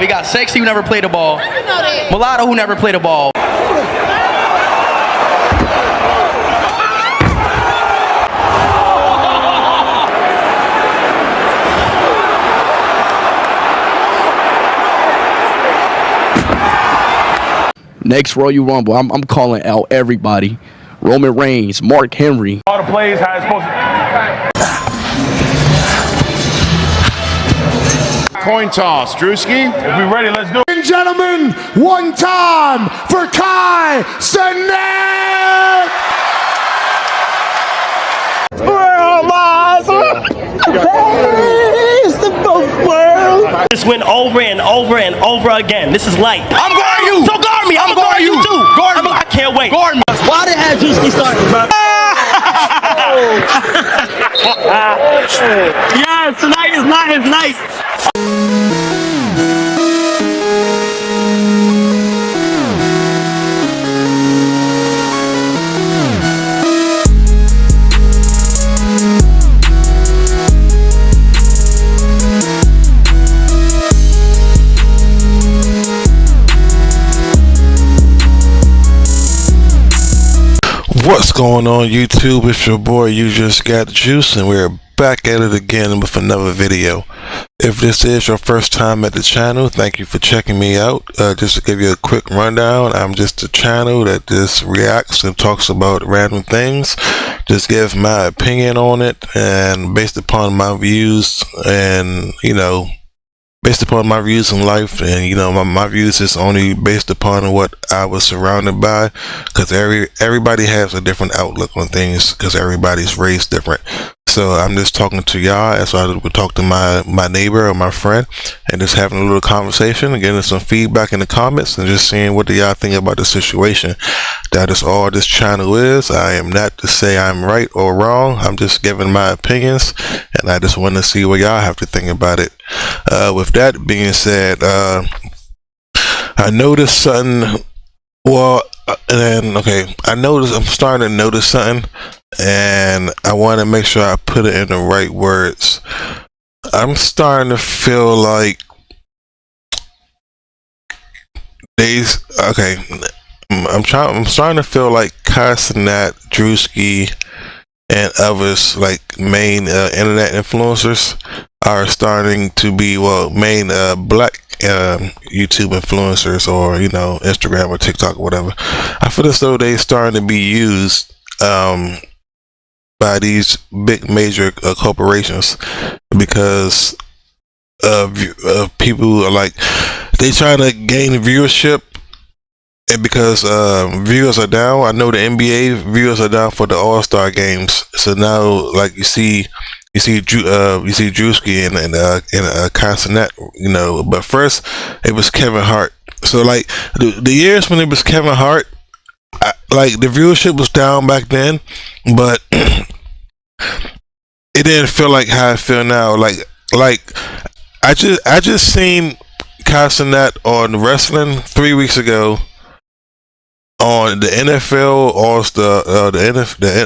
We got Sexy, who never played the ball. Mulatto, who never played the ball. Next Royal Rumble, I'm calling out everybody. Roman Reigns, Mark Henry. All the plays how it's supposed to. Coin toss, Drewski. If we ready, let's do it. Ladies and gentlemen, one time for Kai Cenat! Just win over and over and over again. This is light. I'm guarding you. So guard me. I'm guarding you too. Guard me. I can't wait. Guard me. Why did Drewski start, bro? Yeah, tonight is not his night. What's going on YouTube? It's your boy You Just Got Juice, and we're back at it again with another video. If this is your first time at the channel, thank you for checking me out. Just to give you a quick rundown, I'm just a channel that just reacts and talks about random things. Just give my opinion on it, and based upon my views, and based upon my views in life, and my views is only based upon what I was surrounded by, because everybody has a different outlook on things, because everybody's raised different. So I'm just talking to y'all as I would talk to my neighbor or my friend, and just having a little conversation and getting some feedback in the comments, and just seeing what do y'all think about the situation. That is all this channel is. I am not to say I'm right or wrong. I'm just giving my opinions, and I just want to see what y'all have to think about it. With that being said, I noticed something. I'm starting to notice something, and I want to make sure I put it in the right words. I'm starting to feel like I'm starting to feel like Kai Cenat, Drewski, and others like main internet influencers are starting to be main black YouTube influencers, or Instagram or TikTok or whatever. I feel as though they starting to be used by these big major corporations, because people are like, they trying to gain viewership, and because viewers are down. I know the NBA viewers are down for the All-Star games, so now like you see Drewski and Kai Cenat, but first it was Kevin Hart. So like the years when it was Kevin Hart, like the viewership was down back then, but it didn't feel like how I feel now. Like I just seen Kai Cenat on wrestling 3 weeks ago, on the NFL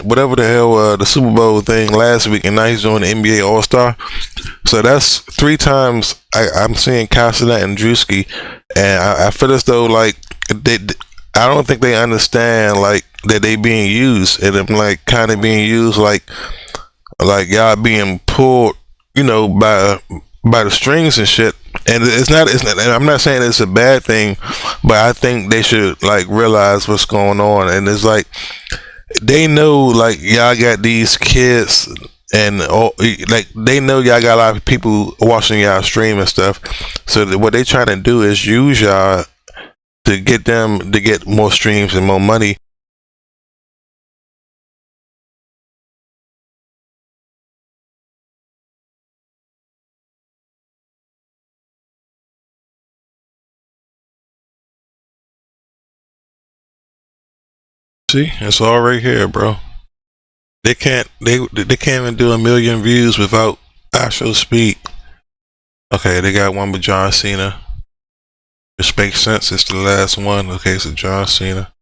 whatever the hell the Super Bowl thing last week, and now he's doing the NBA All-Star. So that's 3 times I'm seeing Kai Cenat and Drewski, and I feel as though like I don't think they understand like that they being used, and I'm like kind of being used like y'all being pulled by the strings and shit. And it's not, and I'm not saying it's a bad thing, but I think they should like realize what's going on. And it's like they know like y'all got these kids, and like they know y'all got a lot of people watching y'all stream and stuff. So what they trying to do is use y'all to get them to get more streams and more money. See, it's all right here, bro. They can't even do 1 million views without actual speed. Okay, they got one with John Cena, which makes sense. It's the last one. Okay, so John Cena.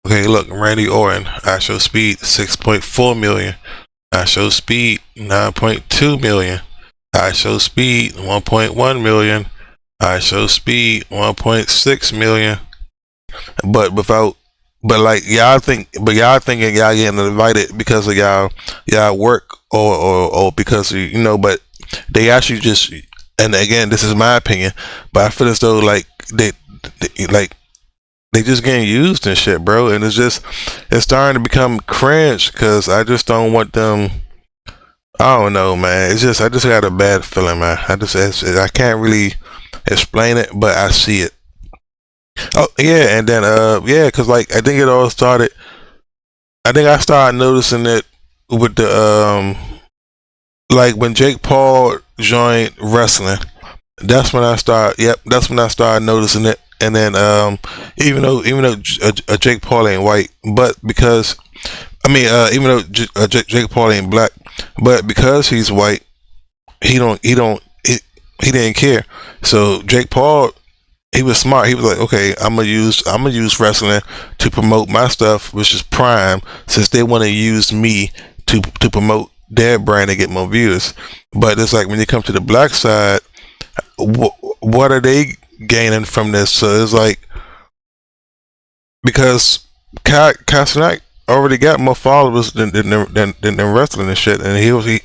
Okay, look, Randy Orton, actual speed 6.4 million. Actual speed 9.2 million. Actual speed 1.1 million. Alright, so speed 1.6 million. But without, but like y'all thinking y'all getting invited because of y'all work or because of, you know, but they actually just, and again, this is my opinion, but I feel as though like they just getting used and shit, bro, and it's starting to become cringe because I just don't want them. I don't know, man. I just got a bad feeling, man. I can't really explain it, but I see it. Oh yeah, and then yeah, cause like I think it all started. I think I started noticing it with the like when Jake Paul joined wrestling. That's when I started. Yep, that's when I started noticing it. And then even though Jake Paul ain't white, but because I mean even though Jake Paul ain't black, but because he's white, he didn't care. So Jake Paul, he was smart. He was like, okay, I'm gonna use wrestling to promote my stuff, which is Prime, since they want to use me to promote their brand and get more viewers. But it's like when you come to the black side, what are they gaining from this? So it's like, because Castanet already got more followers than wrestling and shit, and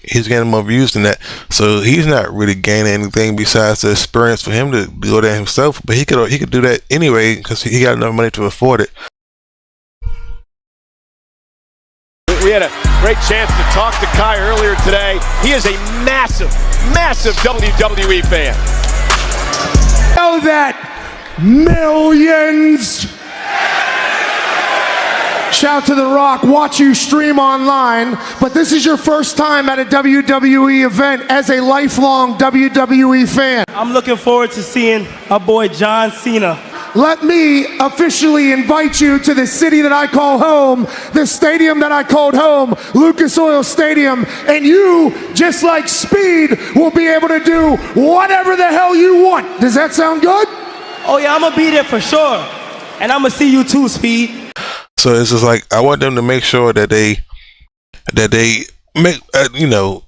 he's getting more views than that. So he's not really gaining anything besides the experience for him to do that himself. But he could do that anyway because he got enough money to afford it. We had a great chance to talk to Kai earlier today. He is a massive WWE fan. Know that millions. Shout to The Rock, watch you stream online, but this is your first time at a WWE event as a lifelong WWE fan. I'm looking forward to seeing our boy John Cena. Let me officially invite you to the city that I call home, the stadium that I called home, Lucas Oil Stadium, and you, just like Speed, will be able to do whatever the hell you want. Does that sound good? Oh yeah, I'm gonna be there for sure, and I'm gonna see you too, Speed. So it's just like I want them to make sure that they make you know,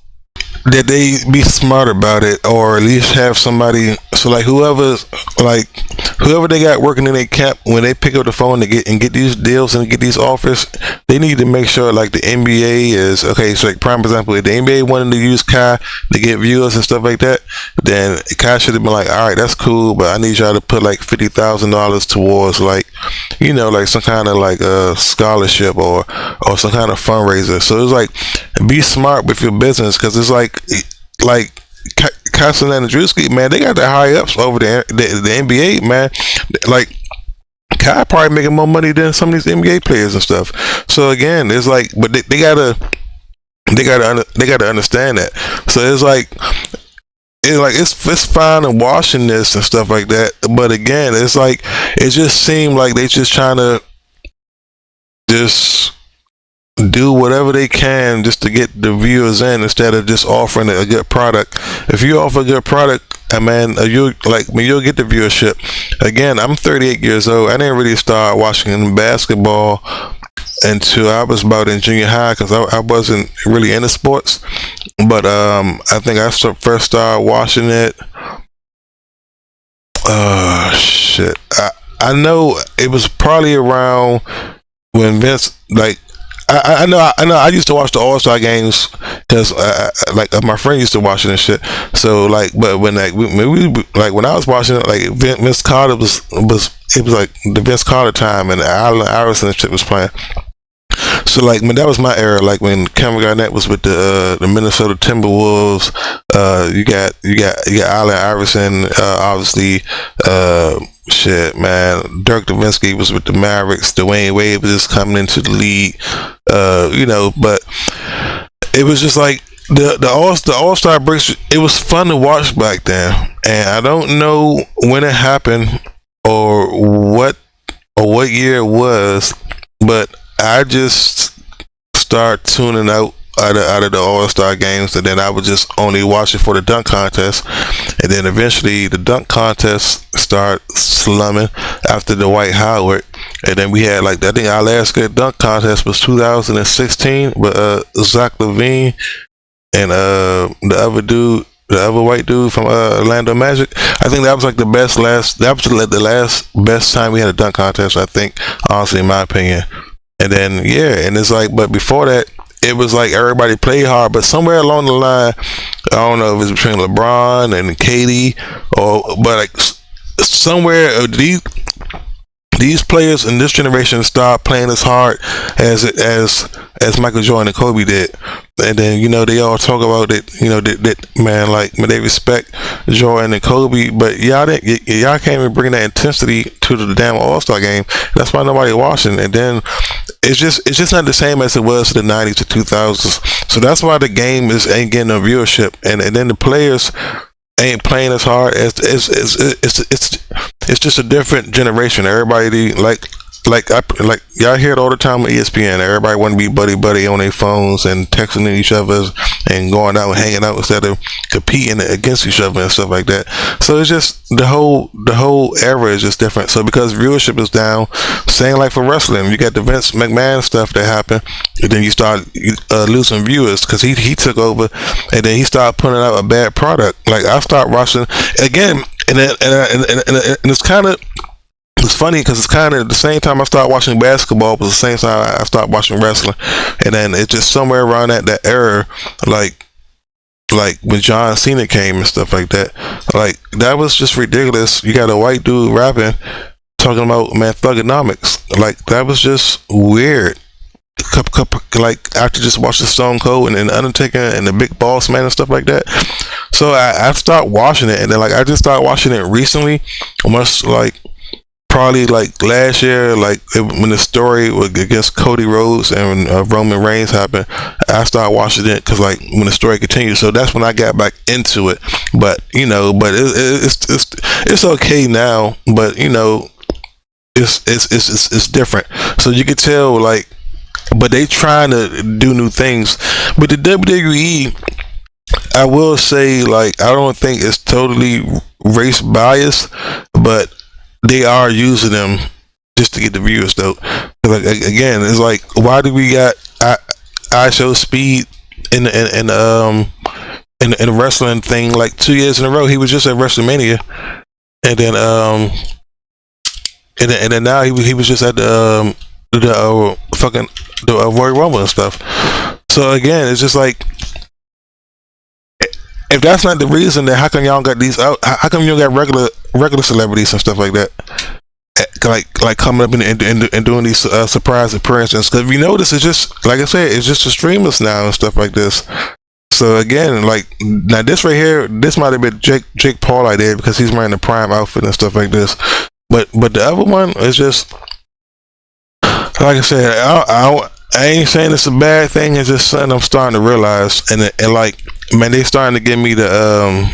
that they be smart about it, or at least have somebody. So like whoever they got working in their camp, when they pick up the phone to get these deals and get these offers, they need to make sure like the NBA is okay. So like prime example, if the NBA wanted to use Kai to get viewers and stuff like that, then Kai should have been like, all right, that's cool, but I need y'all to put like $50,000 towards like, you know, like some kind of like a scholarship or some kind of fundraiser. So it's like, be smart with your business, because it's like Castanet and Drewski, man, they got the high ups over the NBA, man. Like Kai probably making more money than some of these NBA players and stuff. So again, it's like, but they gotta understand that. So it's fine in watching this and stuff like that, but again, it's like it just seemed like they just trying to just do whatever they can just to get the viewers in, instead of just offering a good product. If you offer a good product, man, you'll get the viewership. Again, I'm 38 years old. I didn't really start watching basketball until I was about in junior high, because I wasn't really into sports. But I think I first started watching it. Shit. I know it was probably around when Vince, like, I know. I used to watch the All-Star games because my friend used to watch it and shit. So like, but when when I was watching it, like Vince Carter was like the Vince Carter time, and Allen Iverson and shit was playing. So like when that was my era, like when Kevin Garnett was with the Minnesota Timberwolves, you got Allen Iverson, obviously, shit, man, Dirk Nowitzki was with the Mavericks, Dwayne Wade was just coming into the league, you know, but it was just like the All-Star breaks. It was fun to watch back then, and I don't know when it happened or what year it was, but I just start tuning out of the All-Star games, and then I would just only watch it for the dunk contest, and then eventually the dunk contest start slumming after the Dwight Howard, and then we had like, I think our last good dunk contest was 2016, but Zach LaVine and the other dude, the other white dude from Orlando Magic. I think that was like the best best time we had a dunk contest, I think, honestly, in my opinion. And then and it's like, but before that, it was like everybody played hard, but somewhere along the line, I don't know if it's between LeBron and KD, but like somewhere these players in this generation start playing as hard as Michael Jordan and Kobe did. And then, they all talk about it, that man, like, they respect Jordan and Kobe, but y'all can't even bring that intensity to the damn All-Star game. That's why nobody watching. And then it's just not the same as it was in the 90s to 2000s. So that's why the game ain't getting no viewership. And then the players ain't playing as hard as it's just a different generation. Everybody like y'all hear it all the time on ESPN. Everybody want to be buddy on their phones and texting each other and going out and hanging out instead of competing against each other and stuff like that. So it's just the whole era is just different. So because viewership is down, same like for wrestling, you got the Vince McMahon stuff that happened, and then you start losing viewers because he took over, and then he started putting out a bad product. Like I start watching again, and it's kind of. It's funny because it's kind of the same time I started watching basketball, but the same time I started watching wrestling, and then it's just somewhere around that era, like when John Cena came and stuff like that. Like that was just ridiculous. You got a white dude rapping, talking about thugonomics. Like that was just weird. Like after just watching Stone Cold and the Undertaker and the Big Boss Man and stuff like that. So I started watching it, and then like I just started watching it recently, almost like. Probably like last year, when the story was against Cody Rhodes and Roman Reigns happened, I started watching it because like when the story continued. So that's when I got back into it. But it's okay now. But it's different. So you can tell but they trying to do new things. But the WWE, I will say I don't think it's totally race biased, but they are using them just to get the viewers though. Like again, it's like, why do we got I Show Speed in the wrestling thing like 2 years in a row? He was just at WrestleMania, and then now he was just at the Royal Rumble and stuff. So again, it's just like, if that's not the reason, then how come y'all got these out? How come you don't got regular celebrities and stuff like that? Like coming up and doing these surprise appearances? Because if you notice, it's just like I said, it's just the streamers now and stuff like this. So again, now this right here, this might have been Jake Paul I did because he's wearing the Prime outfit and stuff like this. But the other one is just like I said, I ain't saying it's a bad thing. It's just something I'm starting to realize, and man, they starting to give me the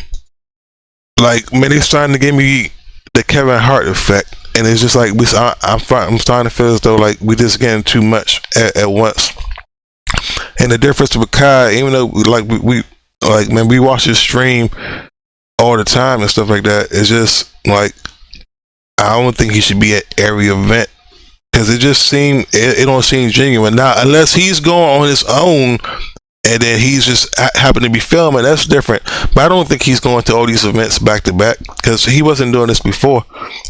they starting to give me the Kevin Hart effect, and it's just like I'm starting to feel as though we just getting too much at once. And the difference with Kai, even though we watch his stream all the time and stuff like that, it's just I don't think he should be at every event. Because it just it don't seem genuine now, unless he's going on his own and then he's just happen to be filming. That's different. But I don't think he's going to all these events back to back because he wasn't doing this before.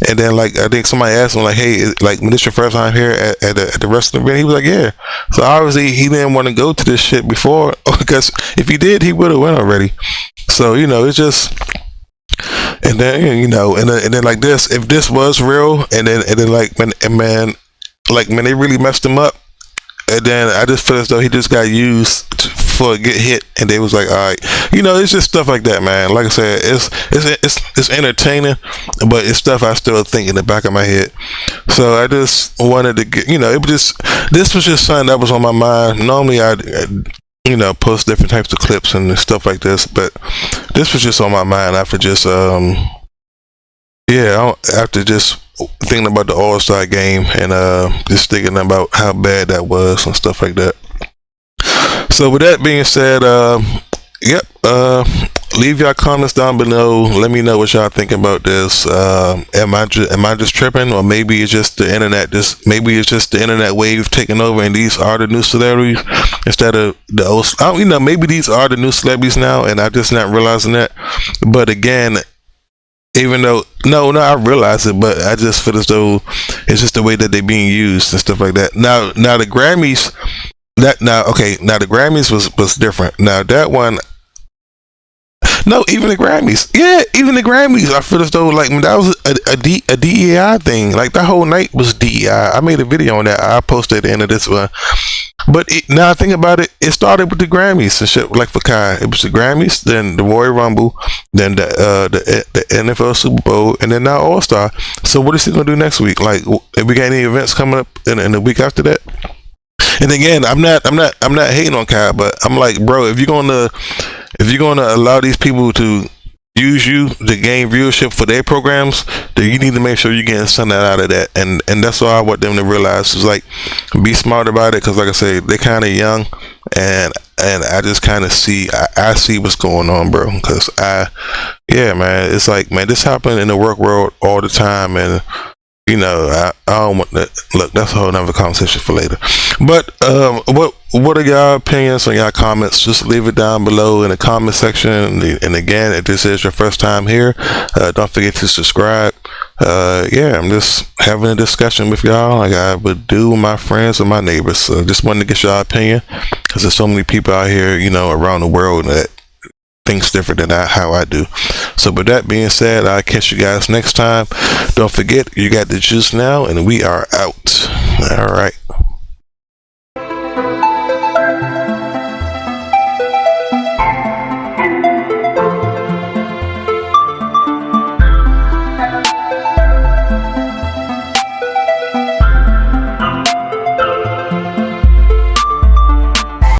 And then I think somebody asked him hey, when this your first time here at the wrestling event? He was like, yeah. So obviously he didn't want to go to this shit before, because if he did, he would have went already. So it's just. And then and then like this, if this was real, and then man, they really messed him up, and then I just feel as though he just got used for a get hit, and they was like, all right, it's just stuff like that, man. Like I said, it's entertaining, but it's stuff I still think in the back of my head. So I just wanted to get, this was just something that was on my mind. Normally I post different types of clips and stuff like this, but this was just on my mind after just after just thinking about the All-Star game and just thinking about how bad that was and stuff like that. So with that being said, leave y'all comments down below. Let me know what y'all think about this. Am I just tripping, or maybe it's just the internet? Maybe it's just the internet wave taking over, and these are the new celebrities instead of the old. Maybe these are the new celebrities now, and I just not realizing that. But again, even though no, I realize it, but I just feel as though it's just the way that they're being used and stuff like that. Now the Grammys. Now the Grammys was different. Now that one. No, even the Grammys. Yeah, even the Grammys. I feel as though like that was a DEI thing. Like that whole night was DEI. I made a video on that. I posted at the end of this one. But now I think about it, it started with the Grammys and shit. Like for Kai, it was the Grammys, then the Royal Rumble, then the NFL Super Bowl, and then now All Star. So what is he gonna do next week? Like, if we got any events coming up in the week after that? And again, I'm not hating on Kai, but I'm like, bro, if you're gonna allow these people to use you to gain viewership for their programs, then you need to make sure you're getting something out of that. And that's all I want them to realize is like, be smart about it, because like I say, they're kind of young, and I just kind of see I see what's going on, bro. Because man, it's like, man, this happens in the work world all the time, and I don't want that. Look, that's a whole nother conversation for later. But what are y'all opinions on y'all comments? Just leave it down below in the comment section. And again, if this is your first time here, don't forget to subscribe. I'm just having a discussion with y'all like I would do with my friends and my neighbors. So just wanted to get y'all opinion, because there's so many people out here, around the world that thinks different than how I do. So with that being said, I'll catch you guys next time. Don't forget, you got the juice now, and we are out. All right.